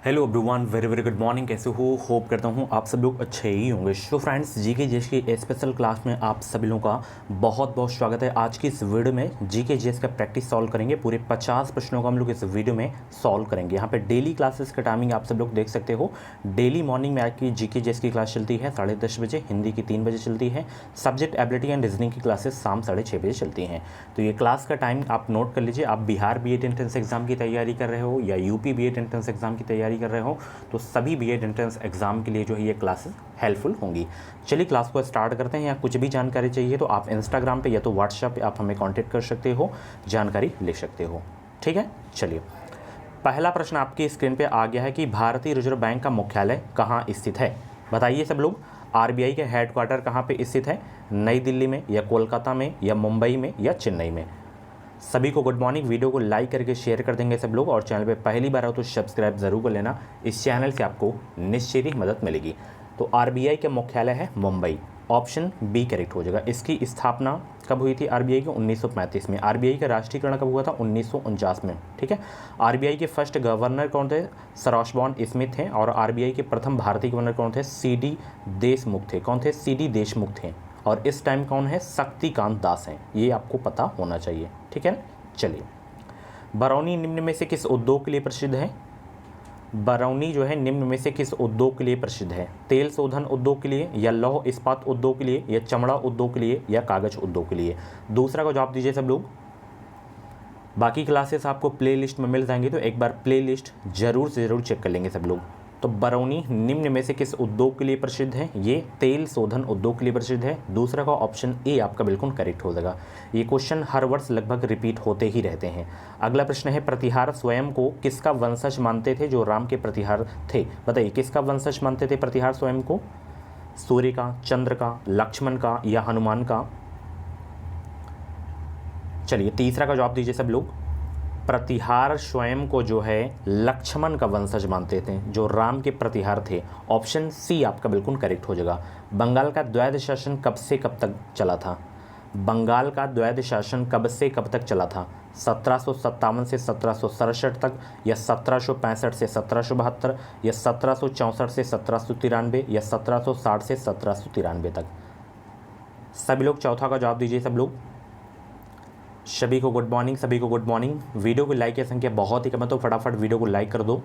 Hello everyone, very very good morning. कैसे हो? Hope करता हूँ आप सब लोग अच्छे ही होंगे। सो फ्रेंड्स, जीके जीएस की स्पेशल क्लास में आप सभी लोगों का बहुत बहुत स्वागत है। आज की इस वीडियो में जीके जीएस का प्रैक्टिस सॉल्व करेंगे। पूरे 50 प्रश्नों को हम लोग इस वीडियो में सॉल्व करेंगे। यहाँ पे डेली क्लासेस का टाइमिंग आप सब लोग देख सकते हो। डेली मॉर्निंग में आपकी जीके जीएस की क्लास चलती है 10:30 बजे, हिंदी की 3 बजे चलती है। सब्जेक्ट एबिलिटी एंड रीजनिंग की क्लासेस शाम 6:30 बजे चलती हैं। तो ये क्लास का टाइम आप नोट कर लीजिए। आप बिहार बीएड एंट्रेंस एग्जाम की तैयारी कर रहे हो या यूपी बीएड एंट्रेंस एग्जाम की तैयारी कर रहे हो, तो सभी बीएड एंट्रेंस एग्जाम के लिए जो है ये क्लासेस हेल्पफुल होंगी। चलिए क्लास को स्टार्ट करते हैं। या कुछ भी जानकारी चाहिए तो आप इंस्टाग्राम पे या तो व्हाट्सएप पे आप हमें कांटेक्ट कर सकते हो, जानकारी ले सकते हो। ठीक है, चलिए पहला प्रश्न आपकी स्क्रीन पे आ गया है कि भारतीय रिजर्व बैंक का मुख्यालय कहाँ स्थित है। बताइए सब लोग, आरबीआई के हेडक्वार्टर कहाँ पे स्थित है? नई दिल्ली में या कोलकाता में या मुंबई में या चेन्नई में? सभी को गुड मॉर्निंग। वीडियो को लाइक करके शेयर कर देंगे सब लोग, और चैनल पे पहली बार हो तो सब्सक्राइब जरूर कर लेना। इस चैनल से आपको निश्चित ही मदद मिलेगी। तो आरबीआई का मुख्यालय है मुंबई, ऑप्शन बी करेक्ट हो जाएगा। इसकी स्थापना कब हुई थी आरबीआई की? 1935 में। आरबीआई का राष्ट्रीयकरण कब हुआ था? 1949 में। ठीक है। आरबीआई के फर्स्ट गवर्नर कौन थे? सर ऑस्बॉर्न स्मिथ थे। और आरबीआई के प्रथम भारतीय गवर्नर कौन थे? सीडी देशमुख थे। कौन थे? सीडी देशमुख थे। और इस टाइम कौन है? शक्तिकांत दास हैं। ये आपको पता होना चाहिए। ठीक है ना। चलिए, बरौनी निम्न में से किस उद्योग के लिए प्रसिद्ध है? बरौनी जो है निम्न में से किस उद्योग के लिए प्रसिद्ध है? तेल शोधन उद्योग के लिए, या लौह इस्पात उद्योग के लिए, या चमड़ा उद्योग के लिए, या कागज उद्योग के लिए? दूसरा का जवाब दीजिए सब लोग। बाकी क्लासेस आपको प्ले लिस्ट में मिल जाएंगी, तो एक बार प्ले लिस्ट जरूर से ज़रूर चेक कर लेंगे सब लोग। तो बरौनी निम्न में से किस उद्योग के लिए प्रसिद्ध है? ये तेल शोधन उद्योग के लिए प्रसिद्ध है। दूसरा का ऑप्शन ए आपका बिल्कुल करेक्ट हो जाएगा। ये क्वेश्चन हर वर्ष लगभग रिपीट होते ही रहते हैं। अगला प्रश्न है, प्रतिहार स्वयं को किसका वंशज मानते थे जो राम के प्रतिहार थे? बताइए, किसका वंशज मानते थे प्रतिहार स्वयं को? सूर्य का, चंद्र का, लक्ष्मण का, या हनुमान का? चलिए तीसरा का जवाब दीजिए सब लोग। प्रतिहार स्वयं को जो है लक्ष्मण का वंशज मानते थे जो राम के प्रतिहार थे। ऑप्शन सी आपका बिल्कुल करेक्ट हो जाएगा। बंगाल का द्वैध शासन कब से कब तक चला था? बंगाल का द्वैध शासन कब से कब तक चला था? 1757 से 1767 तक, या 1765 से 1772, या 1764 से 1793, या 1760 से 1793 तक? सभी लोग चौथा का जवाब दीजिए सब लोग। सभी को गुड मॉर्निंग, सभी को गुड मॉर्निंग। वीडियो की लाइक की संख्या बहुत ही कम है, तो फटाफट वीडियो को लाइक कर दो।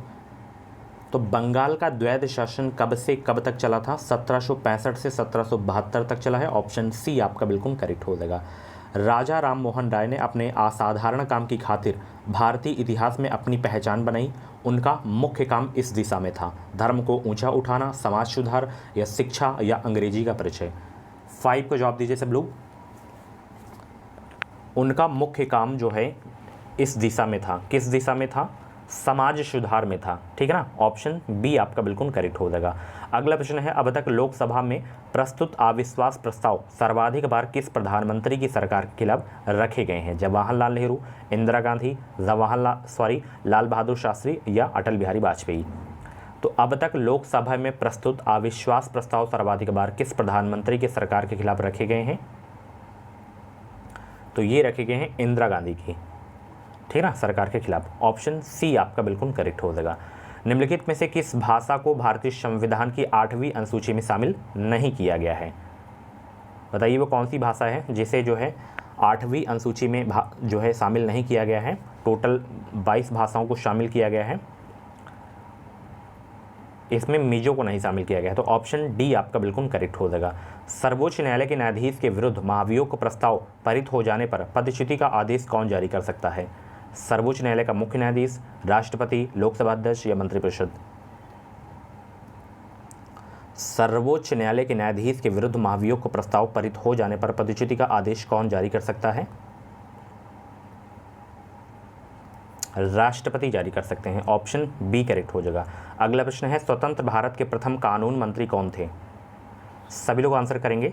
तो बंगाल का द्वैध शासन कब से कब तक चला था? 1765 से 1772 तक चला है। ऑप्शन सी आपका बिल्कुल करेक्ट हो जाएगा। राजा राम मोहन राय ने अपने असाधारण काम की खातिर भारतीय इतिहास में अपनी पहचान बनाई। उनका मुख्य काम इस दिशा में था: धर्म को ऊंचा उठाना, समाज सुधार, या शिक्षा, या अंग्रेजी का परिचय? 5 को जवाब दीजिए सब लोग। उनका मुख्य काम जो है इस दिशा में था। किस दिशा में था? समाज सुधार में था। ठीक है ना। ऑप्शन बी आपका बिल्कुल करेक्ट हो जाएगा। अगला प्रश्न है, अब तक लोकसभा में प्रस्तुत अविश्वास प्रस्ताव सर्वाधिक बार किस प्रधानमंत्री की सरकार के खिलाफ रखे गए हैं? जवाहरलाल नेहरू, इंदिरा गांधी, लाल बहादुर शास्त्री, या अटल बिहारी वाजपेयी? तो अब तक लोकसभा में प्रस्तुत अविश्वास प्रस्ताव सर्वाधिक बार किस प्रधानमंत्री की सरकार के खिलाफ रखे गए हैं? तो ये रखे गए हैं इंदिरा गांधी की, ठीक है ना, सरकार के खिलाफ। ऑप्शन सी आपका बिल्कुल करेक्ट हो जाएगा। निम्नलिखित में से किस भाषा को भारतीय संविधान की 8वीं अनुसूची में शामिल नहीं किया गया है? बताइए वो कौन सी भाषा है जिसे जो है 8वीं अनुसूची में जो है शामिल नहीं किया गया है? टोटल 22 भाषाओं को शामिल किया गया है, इसमें मिजो को नहीं शामिल किया गया है। तो ऑप्शन डी आपका बिल्कुल करेक्ट हो जाएगा। सर्वोच्च न्यायालय के न्यायाधीश के विरुद्ध महाभियोग प्रस्ताव पारित हो जाने पर पदच्युति का आदेश कौन जारी कर सकता है? सर्वोच्च न्यायालय का मुख्य न्यायाधीश, राष्ट्रपति, लोकसभा अध्यक्ष, या मंत्रिपरिषद? सर्वोच्च न्यायालय के न्यायाधीश के विरुद्ध महाभियोग का प्रस्ताव पारित हो जाने पर पदच्युति का आदेश कौन जारी कर सकता है? राष्ट्रपति जारी कर सकते हैं। ऑप्शन बी करेक्ट हो जाएगा। अगला प्रश्न है, स्वतंत्र भारत के प्रथम कानून मंत्री कौन थे? सभी लोग आंसर करेंगे।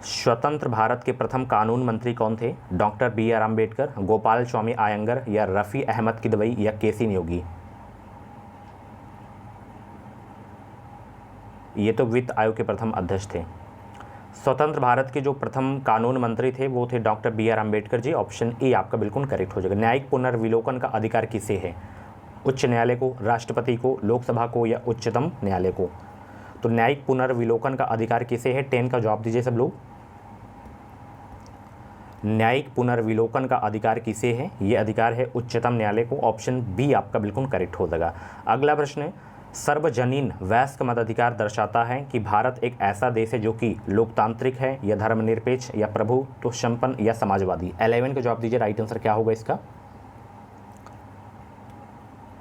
स्वतंत्र भारत के प्रथम कानून मंत्री कौन थे? Doctor B R Ambedkar, Gopalaswami Ayyangar, या रफ़ी अहमद किदवई, या केसी न्योगी? ये तो वित्त आयोग के प्रथम अध्यक्ष थे। स्वतंत्र भारत के जो प्रथम कानून मंत्री थे वो थे doctor B R Ambedkar ji. Option A आपका बिल्कुल करेक्ट हो जाएगा। न्यायिक पुनर्विलोकन का अधिकार किसे है? उच्च न्यायालय को, राष्ट्रपति को, लोकसभा को या उच्चतम न्यायालय को। तो न्यायिक पुनर्विलोकन का अधिकार किसे है? 10 का जवाब दीजिए सब लोग। न्यायिक पुनर्विलोकन का अधिकार किसे है? ये अधिकार है उच्चतम न्यायालय को। ऑप्शन बी आपका बिल्कुल करेक्ट हो जाएगा। अगला प्रश्न है, सार्वजनीन वयस्क मताधिकार दर्शाता है कि भारत एक ऐसा देश है जो कि लोकतांत्रिक है या धर्मनिरपेक्ष या प्रभुत्व संपन्न या समाजवादी। 11 का जवाब दीजिए, राइट आंसर क्या होगा इसका।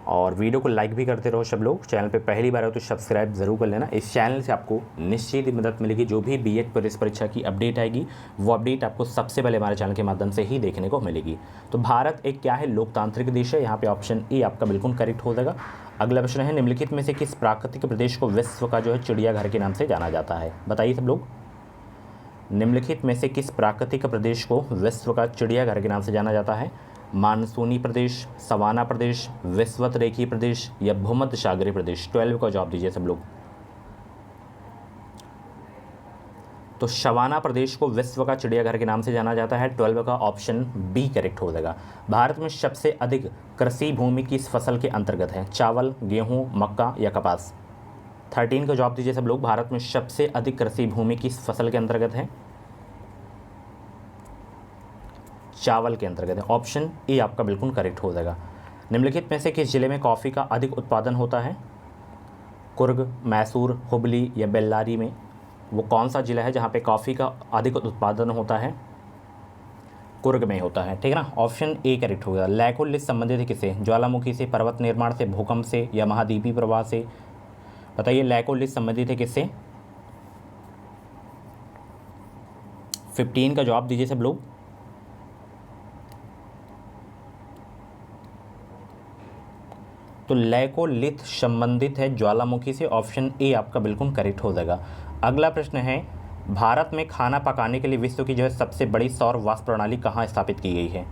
और वीडियो को लाइक भी करते रहो सब लोग। चैनल पे पहली बार हो तो सब्सक्राइब जरूर कर लेना। इस चैनल से आपको निश्चित ही मदद मिलेगी। जो भी बीएड पुलिस परीक्षा की अपडेट आएगी वो अपडेट आपको सबसे पहले हमारे चैनल के माध्यम से ही देखने को मिलेगी। तो भारत एक क्या है? लोकतांत्रिक देश है। यहाँ पे ऑप्शन ए आपका बिल्कुल करेक्ट हो जाएगा। अगला प्रश्न है, निम्नलिखित में से किस प्राकृतिक प्रदेश को विश्व का जो है चिड़ियाघर के नाम से जाना जाता है? बताइए सब लोग। निम्नलिखित में से किस प्राकृतिक प्रदेश को विश्व का चिड़ियाघर के नाम से जाना जाता है? मानसूनी प्रदेश, सवाना प्रदेश, विषुवत रेखीय प्रदेश या भूमध्य सागरीय प्रदेश। 12 का जवाब दीजिए सब लोग। तो सवाना प्रदेश को विश्व का चिड़ियाघर के नाम से जाना जाता है। 12 का ऑप्शन बी करेक्ट हो जाएगा। भारत में सबसे अधिक कृषि भूमि किस फसल के अंतर्गत है? चावल, गेहूं, मक्का या कपास। 13 का जवाब दीजिए सब लोग। भारत में सबसे अधिक कृषि भूमि किस फसल के अंतर्गत है? चावल के अंतर्गत है। ऑप्शन ए आपका बिल्कुल करेक्ट हो जाएगा। निम्नलिखित में से किस जिले में कॉफ़ी का अधिक उत्पादन होता है? कुर्ग, मैसूर, हुबली या बेल्लारी में। वो कौन सा जिला है जहाँ पे कॉफ़ी का अधिक उत्पादन होता है? कुर्ग में होता है, ठीक है ना। ऑप्शन ए करेक्ट होगा। लैको लिस्ट संबंधित है किसे? ज्वालामुखी से, पर्वत निर्माण से, भूकंप से या महाद्वीपीय प्रवाह से। बताइए, लैको लिस्ट संबंधित है किससे? 15 का जवाब दीजिए सब लोग। तो लैकोलिथ संबंधित है ज्वालामुखी से। ऑप्शन ए आपका बिल्कुल करेक्ट हो जाएगा। अगला प्रश्न है, भारत में खाना पकाने के लिए विश्व की जो है सबसे बड़ी सौर वाष्प प्रणाली कहाँ स्थापित की गई है?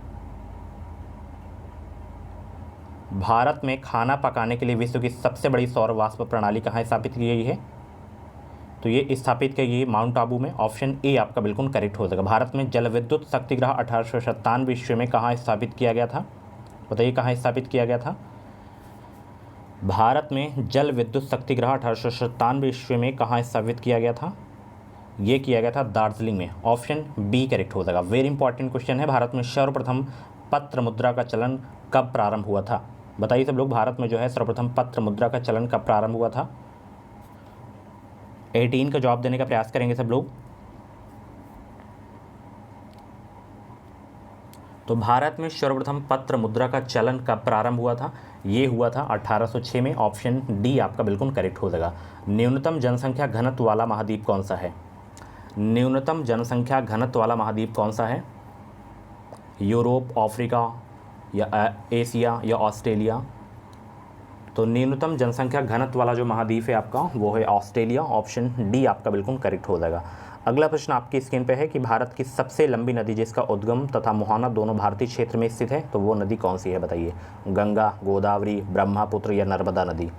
भारत में खाना पकाने के लिए विश्व की सबसे बड़ी सौर वाष्प प्रणाली कहाँ स्थापित की गई है? तो ये स्थापित की गई माउंट आबू में। ऑप्शन ए आपका बिल्कुल करेक्ट हो जाएगा। भारत में जल विद्युत शक्तिगृह 1897 ईस्वी में कहाँ स्थापित किया गया था? बताइए, कहाँ स्थापित किया गया था? भारत में जल विद्युत शक्तिगृह 1897 ईस्वी में कहाँ स्थापित किया गया था? ये किया गया था दार्जिलिंग में। ऑप्शन बी करेक्ट हो जाएगा। वेरी इंपॉर्टेंट क्वेश्चन है। भारत में सर्वप्रथम पत्र मुद्रा का चलन कब प्रारंभ हुआ था? बताइए सब लोग, भारत में जो है सर्वप्रथम पत्र मुद्रा का चलन कब प्रारंभ हुआ था? 18 का जवाब देने का प्रयास करेंगे सब लोग। तो भारत में सर्वप्रथम पत्र मुद्रा का चलन कब प्रारंभ हुआ था? ये हुआ था 1806 में। ऑप्शन डी आपका बिल्कुल करेक्ट हो जाएगा। न्यूनतम जनसंख्या घनत्व वाला महाद्वीप कौन सा है? न्यूनतम जनसंख्या घनत्व वाला महाद्वीप कौन सा है? यूरोप, अफ्रीका या एशिया या ऑस्ट्रेलिया। तो न्यूनतम जनसंख्या घनत्व वाला जो महाद्वीप है आपका वो है ऑस्ट्रेलिया। ऑप्शन डी आपका बिल्कुल करेक्ट हो जाएगा। अगला प्रश्न आपकी स्क्रीन पे है कि भारत की सबसे लंबी नदी जिसका उद्गम तथा मुहाना दोनों भारतीय क्षेत्र में स्थित है, तो वो नदी कौन सी है? बताइए। गंगा, गोदावरी, ब्रह्मपुत्र या नर्मदा नदी।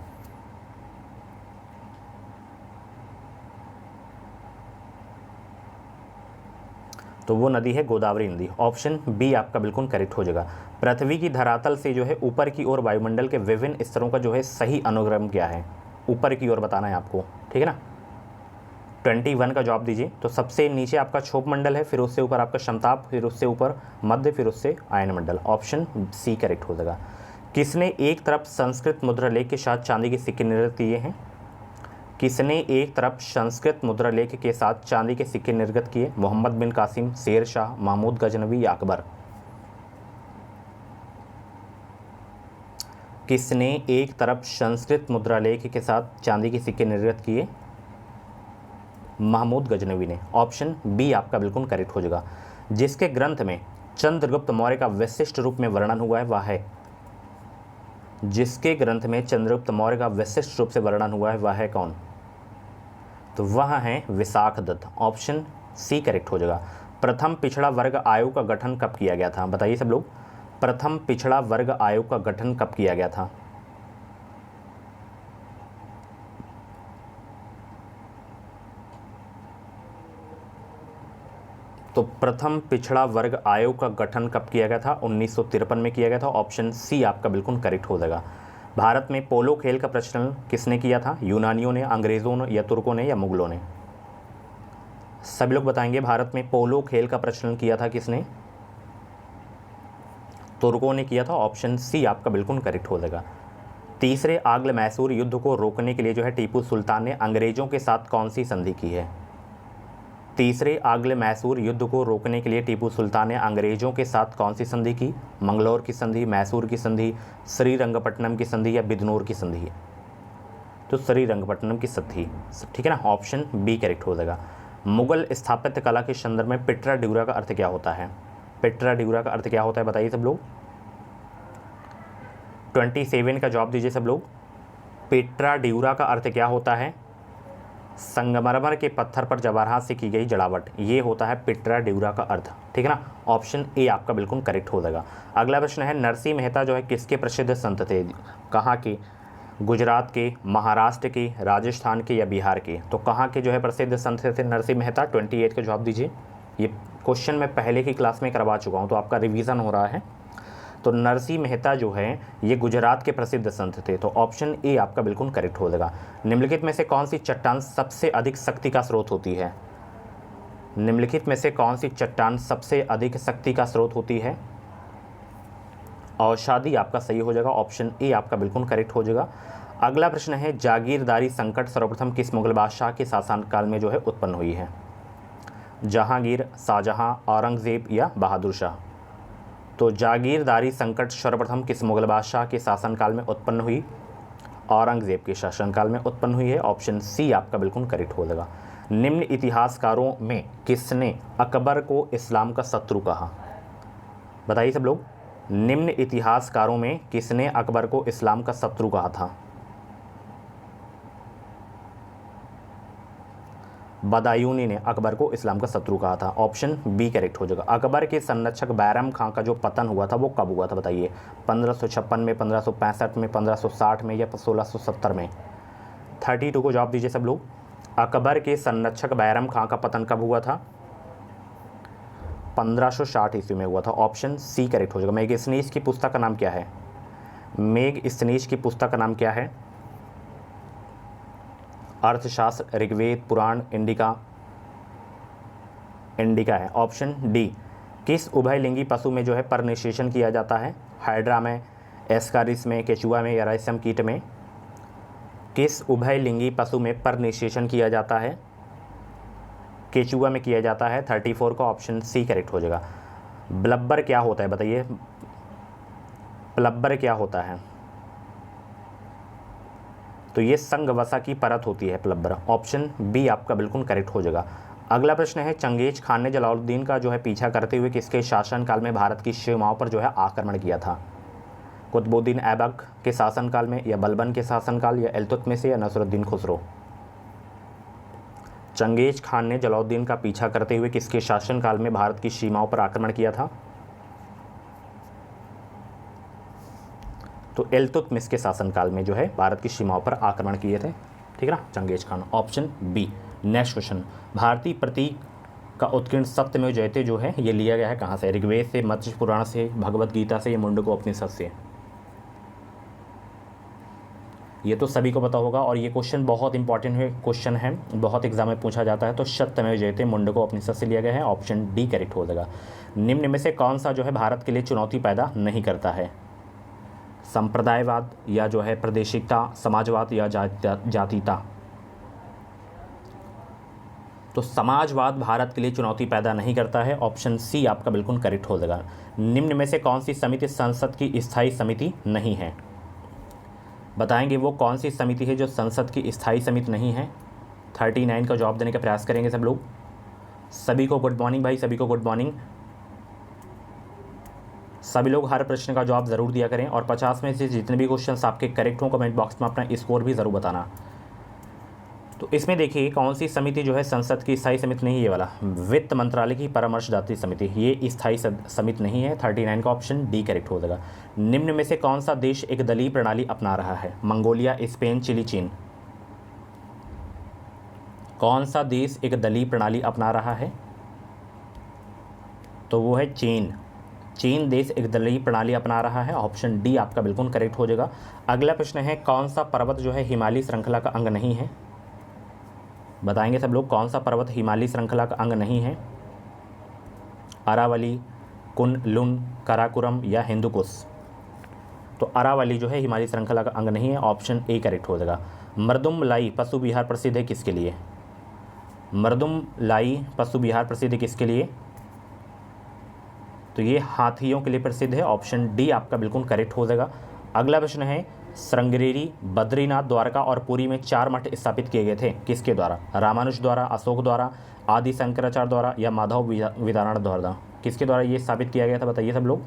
तो वो नदी है गोदावरी नदी। ऑप्शन बी आपका बिल्कुल करेक्ट हो जाएगा। पृथ्वी की धरातल से जो है ऊपर की ओर वायुमंडल के विभिन्न स्तरों का जो है सही अनुक्रम क्या है? ऊपर की ओर बताना है आपको, ठीक है ना। 21 का जवाब दीजिए। तो सबसे नीचे आपका क्षोभ मंडल है, फिर उससे ऊपर आपका समताप, फिर उससे ऊपर मध्य, फिर उससे आयन मंडल। ऑप्शन सी करेक्ट हो जाएगा। किसने एक तरफ संस्कृत मुद्रा लेख के साथ चांदी के सिक्के निर्गत किए हैं? किसने एक तरफ संस्कृत मुद्रा लेख के साथ चांदी के सिक्के निर्गत किए? मोहम्मद बिन कासिम, शेर शाह, महमूद गजनवी या अकबर। किसने एक तरफ संस्कृत मुद्रा लेख के साथ चांदी के सिक्के निर्गत किए? महमूद गजनवी ने। ऑप्शन बी आपका बिल्कुल करेक्ट हो जाएगा। जिसके ग्रंथ में चंद्रगुप्त मौर्य का विशिष्ट रूप में वर्णन हुआ है वह है? जिसके ग्रंथ में चंद्रगुप्त मौर्य का विशिष्ट रूप से वर्णन हुआ है वह है कौन? तो वह है विशाखदत्त। ऑप्शन सी करेक्ट हो जाएगा। प्रथम पिछड़ा वर्ग आयोग का गठन कब किया गया था? बताइए सब लोग, प्रथम पिछड़ा वर्ग आयोग का गठन कब किया गया था? तो प्रथम पिछड़ा वर्ग आयोग का गठन कब किया गया था? 1953 में किया गया था। ऑप्शन सी आपका बिल्कुल करेक्ट हो जाएगा। भारत में पोलो खेल का प्रचलन किसने किया था? यूनानियों ने, अंग्रेज़ों ने, या तुर्कों ने, या मुगलों ने? सभी लोग बताएंगे भारत में पोलो खेल का प्रचलन किया था किसने? तुर्कों ने किया था। ऑप्शन सी आपका बिल्कुल करेक्ट हो जाएगा। तीसरे आंग्ल मैसूर युद्ध को रोकने के लिए जो है टीपू सुल्तान ने अंग्रेजों के साथ कौन सी संधि की है? तीसरे आंग्ल मैसूर युद्ध को रोकने के लिए टीपू सुल्तान ने अंग्रेजों के साथ कौन सी संधि की? मंगलौर की संधि, मैसूर की संधि, श्रीरंगपट्टनम की संधि, या बिदनौर की संधि? तो श्रीरंगपट्टनम की संधि, ठीक है ना। ऑप्शन बी करेक्ट हो जाएगा। मुगल स्थापत्य कला के संदर्भ में पिट्रा डिगुरा का अर्थ क्या होता है? पिट्रा डिगुरा का अर्थ क्या होता है बताइए सब लोग। 27 का जवाब दीजिए सब लोग। पिट्रा डिगुरा का अर्थ क्या होता है? संगमरमर के पत्थर पर जवाहरात से की गई जड़ावट, ये होता है पिट्रा डिगुरा का अर्थ, ठीक है ना। ऑप्शन ए आपका बिल्कुल करेक्ट हो जाएगा। अगला प्रश्न है, नरसिंह मेहता जो है किसके प्रसिद्ध संत थे? कहाँ के? गुजरात के, महाराष्ट्र के, राजस्थान के, या बिहार के? तो कहाँ के जो है प्रसिद्ध संत थे नरसिंह मेहता? 28 का जवाब दीजिए। ये क्वेश्चन मैं पहले की क्लास में करवा चुका हूँ, तो आपका रिवीजन हो रहा है। तो नरसिंह मेहता जो है ये गुजरात के प्रसिद्ध संत थे। तो ऑप्शन ए आपका बिल्कुल करेक्ट हो जाएगा। निम्नलिखित में से कौन सी चट्टान सबसे अधिक शक्ति का स्रोत होती है? निम्नलिखित में से कौन सी चट्टान सबसे अधिक शक्ति का स्रोत होती है? औषधि आपका सही हो जाएगा। ऑप्शन ए आपका बिल्कुल करेक्ट हो जाएगा। अगला प्रश्न है, जागीरदारी संकट सर्वप्रथम किस मुगल बादशाह के शासनकाल में जो है उत्पन्न हुई है? जहांगीर, शाहजहां, औरंगजेब, या बहादुर शाह? तो जागीरदारी संकट सर्वप्रथम किस मुगल बादशाह के शासनकाल में उत्पन्न हुई? औरंगजेब के शासनकाल में उत्पन्न हुई है। ऑप्शन सी आपका बिल्कुल करेक्ट हो जाएगा। निम्न इतिहासकारों में किसने अकबर को इस्लाम का शत्रु कहा? बताइए सब लोग। निम्न इतिहासकारों में किसने अकबर को इस्लाम का शत्रु कहा था? बदायूनी ने अकबर को इस्लाम का शत्रु कहा था। ऑप्शन बी करेक्ट हो जाएगा। अकबर के संरक्षक बैरम खां का जो पतन हुआ था वो कब हुआ था बताइए? 1556 में, 1565 में, 1560 में, या 1670 में? 32 को जवाब दीजिए सब लोग। अकबर के संरक्षक बैरम खां का पतन कब हुआ था? 1560 ईस्वी में हुआ था। ऑप्शन सी करेक्ट हो जाएगा। मेगस्थनीज की पुस्तक का नाम क्या है? मेगस्थनीज की पुस्तक का नाम क्या है? अर्थशास्त्र, ऋग्वेद, पुराण, इंडिका? इंडिका है। Option D. किस उभयलिंगी पशु में जो है परनिषेचन किया जाता है? हाइड्रा में, एस्कारिस में, केचुआ में, या रेशम कीट में? किस उभयलिंगी पशु में परनिषेचन किया जाता है? केचुआ में किया जाता है। 34 का ऑप्शन सी करेक्ट हो जाएगा। ब्लब्बर क्या होता है बताइए? ब्लब्बर क्या होता है? तो ये संगवसा की परत होती है प्लब्बर। ऑप्शन बी आपका बिल्कुल करेक्ट हो जाएगा। अगला प्रश्न है, चंगेज खान ने जलालुद्दीन का जो है पीछा करते हुए किसके शासनकाल में भारत की सीमाओं पर जो है आक्रमण किया था? कुतुबुद्दीन ऐबक के शासनकाल में, या बलबन के शासनकाल, या इल्तुतमिश, या नसरुद्दीन खुसरो? चंगेज खान ने जलालुद्दीन का पीछा करते हुए किसके शासनकाल में भारत की सीमाओं पर आक्रमण किया था? तो इल्तुतमिश के शासनकाल में जो है भारत की सीमाओं पर आक्रमण किए थे, ठीक है ना, Changez Khan. Option B. Next question, भारतीय प्रतीक का उत्कीर्ण सत्यमेव जयते जो है ये लिया गया है कहाँ से? ऋग्वेद से, मत्स्य पुराण से, भगवत गीता से, या मुंडकोपनिषद से? ये तो सभी को पता होगा और ये क्वेश्चन बहुत इंपॉर्टेंट है, क्वेश्चन है, बहुत एग्जाम में पूछा जाता है। तो सत्यमेव जयते मुंडकोपनिषद से लिया गया है। ऑप्शन डी करेक्ट हो जाएगा। निम्न में से कौन सा जो है भारत के लिए चुनौती पैदा नहीं करता है? संप्रदायवाद, या जो है प्रादेशिकता, समाजवाद, या जातीयता? तो समाजवाद भारत के लिए चुनौती पैदा नहीं करता है। ऑप्शन सी आपका बिल्कुल करेक्ट हो जाएगा। निम्न में से कौन सी समिति संसद की स्थायी समिति नहीं है? बताएंगे वो कौन सी समिति है जो संसद की स्थायी समिति नहीं है? 39 का जवाब देने का प्रयास करेंगे सब लोग। सभी को गुड मॉर्निंग भाई, सभी को गुड मॉर्निंग। सभी लोग हर प्रश्न का जवाब ज़रूर दिया करें और 50 में से जितने भी क्वेश्चन आपके करेक्ट हों कमेंट बॉक्स में अपना स्कोर भी ज़रूर बताना। तो इसमें देखिए कौन सी समिति जो है संसद की स्थायी समिति नहीं है? ये वाला वित्त मंत्रालय की परामर्शदात्री समिति, ये स्थायी समिति नहीं है। 39 का ऑप्शन डी करेक्ट हो जाएगा। निम्न में से कौन सा देश एक दलीय प्रणाली अपना रहा है? मंगोलिया, स्पेन, चिली, चीन? कौन सा देश एक दलीय प्रणाली अपना रहा है? तो वो है चीन। चीन देश एक दलीय प्रणाली अपना रहा है, ऑप्शन डी आपका बिल्कुल करेक्ट हो जाएगा। अगला प्रश्न है कौन सा पर्वत जो है हिमालय श्रृंखला का अंग नहीं है, बताएंगे सब लोग कौन सा पर्वत हिमालय श्रृंखला का अंग नहीं है। अरावली, कुन-लुन, काराकोरम या हिंदुकुश। तो अरावली जो है हिमालय श्रृंखला का अंग नहीं है, ऑप्शन ए करेक्ट हो जाएगा। मर्दुम-लाई पशु विहार प्रसिद्ध है किसके लिए, मर्दुम-लाई पशु विहार प्रसिद्ध है किसके लिए, तो ये हाथियों के लिए प्रसिद्ध है, ऑप्शन डी आपका बिल्कुल करेक्ट हो जाएगा। अगला प्रश्न है श्रृंगेरी, बद्रीनाथ, द्वारका और पुरी में 4 मठ स्थापित किए गए थे किसके द्वारा, रामानुज द्वारा, अशोक द्वारा, आदि शंकराचार्य द्वारा या माधव विदारण द्वारा, किसके द्वारा ये स्थापित किया गया था, बताइए सब लोग।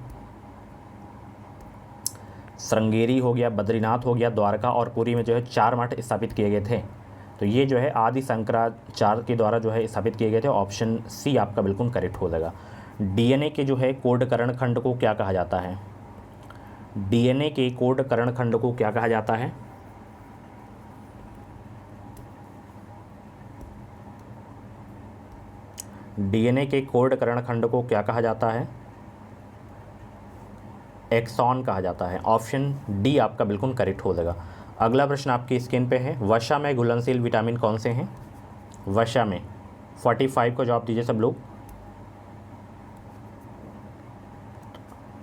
श्रृंगेरी हो गया, बद्रीनाथ हो गया, द्वारका और पुरी में जो है 4 मठ स्थापित किए गए थे, तो ये जो है आदि शंकराचार्य के द्वारा जो है स्थापित किए गए थे, ऑप्शन सी आपका बिल्कुल करेक्ट हो जाएगा। डीएनए के जो है कोडकरण खंड को क्या कहा जाता है, डीएनए के कोडकरण खंड को क्या कहा जाता है, डीएनए के कोडकरण खंड को क्या कहा जाता है, एक्सॉन कहा जाता है, ऑप्शन डी आपका बिल्कुल करेक्ट हो जाएगा। अगला प्रश्न आपकी स्क्रीन पे है वसा में घुलनशील विटामिन कौन से हैं, वसा में 45 का जवाब दीजिए सब लोग।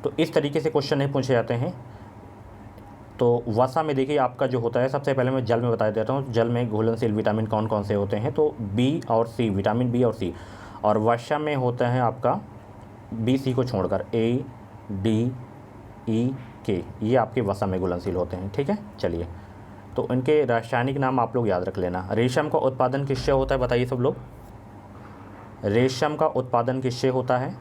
तो इस तरीके से क्वेश्चन नहीं पूछे जाते हैं। तो वसा में देखिए आपका जो होता है, सबसे पहले मैं जल में बता देता हूँ, जल में घुलनशील विटामिन कौन कौन से होते हैं, तो बी और सी, विटामिन बी और सी, और वसा में होता है आपका बी सी को छोड़कर ए डी ई के, ये आपके वसा में घुलनशील होते हैं, ठीक है। चलिए, तो इनके रासायनिक नाम आप लोग याद रख लेना। रेशम का उत्पादन किससे होता है, बताइए सब लोग, रेशम का उत्पादन किससे होता है,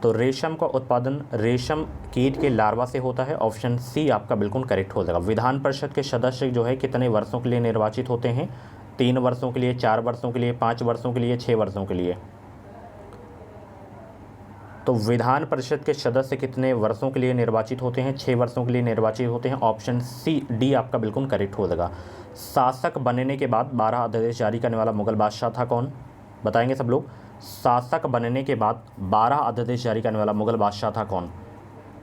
तो रेशम का उत्पादन रेशम कीट के लार्वा से होता है, ऑप्शन सी आपका बिल्कुल करेक्ट हो जाएगा। विधान परिषद के सदस्य जो है कितने वर्षों के लिए निर्वाचित होते हैं, 3 वर्षों के लिए, 4 वर्षों के लिए, 5 वर्षों के लिए, 6 वर्षों के लिए। तो विधान परिषद के सदस्य कितने वर्षों के लिए निर्वाचित होते हैं, 6 वर्षों के लिए निर्वाचित होते हैं, ऑप्शन सी डी आपका बिल्कुल करेक्ट हो जाएगा। शासक बनने के बाद 12 अध्यादेश जारी करने वाला मुगल बादशाह था कौन, बताएंगे सब लोग। शासक बनने के बाद 12 अध्यादेश जारी करने वाला मुगल बादशाह था कौन,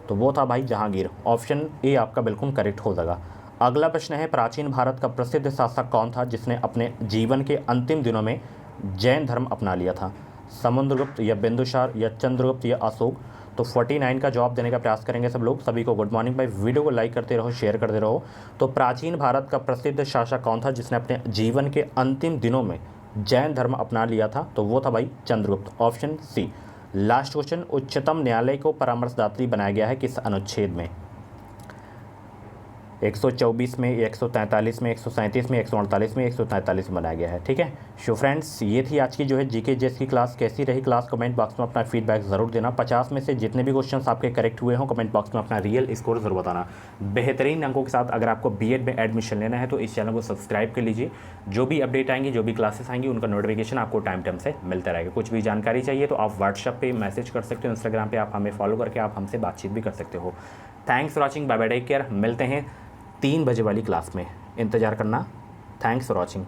तो वो था भाई जहांगीर, ऑप्शन ए आपका बिल्कुल करेक्ट हो जाएगा। अगला प्रश्न है प्राचीन भारत का प्रसिद्ध शासक कौन था जिसने अपने जीवन के अंतिम दिनों में जैन धर्म अपना लिया था, समुद्रगुप्त या बिंदुसार या चंद्रगुप्त या अशोक। तो 49 का जवाब देने का प्रयास करेंगे सब लोग। सभी को गुड मॉर्निंग भाई, वीडियो को लाइक करते रहो, शेयर करते रहो। तो प्राचीन भारत का प्रसिद्ध शासक कौन था जिसने अपने जीवन के अंतिम दिनों में जैन धर्म अपना लिया था, तो वो था भाई Chandragupta, option C. Last question, उच्चतम न्यायालय को परामर्शदात्री बनाया गया है किस अनुच्छेद में, 124 में, 143 में, 137 में, 148 में, 143 में बनाया गया है, ठीक है। सो फ्रेंड्स, ये थी आज की जो है जीके जेस की क्लास। कैसी रही क्लास, कमेंट बॉक्स में अपना फीडबैक ज़रूर देना। 50 में से जितने भी क्वेश्चंस आपके करेक्ट हुए हों, कमेंट बॉक्स में अपना रियल स्कोर ज़रूर बताना। बेहतरीन अंकों के साथ अगर आपको बीएड में एडमिशन लेना है तो इस चैनल को सब्सक्राइब कर लीजिए। जो भी अपडेट आएंगी, जो भी क्लासेस आएंगी, उनका नोटिफिकेशन आपको टाइम टाइम से मिलता रहेगा। कुछ भी जानकारी चाहिए तो आप व्हाट्सएप पे मैसेज कर सकते हो, इंस्टाग्राम पे आप हमें फॉलो करके आप हमसे बातचीत भी कर सकते हो। Thanks for watching, bye bye, take care. मिलते हैं 3 बजे वाली क्लास में, इंतज़ार करना। Thanks for watching.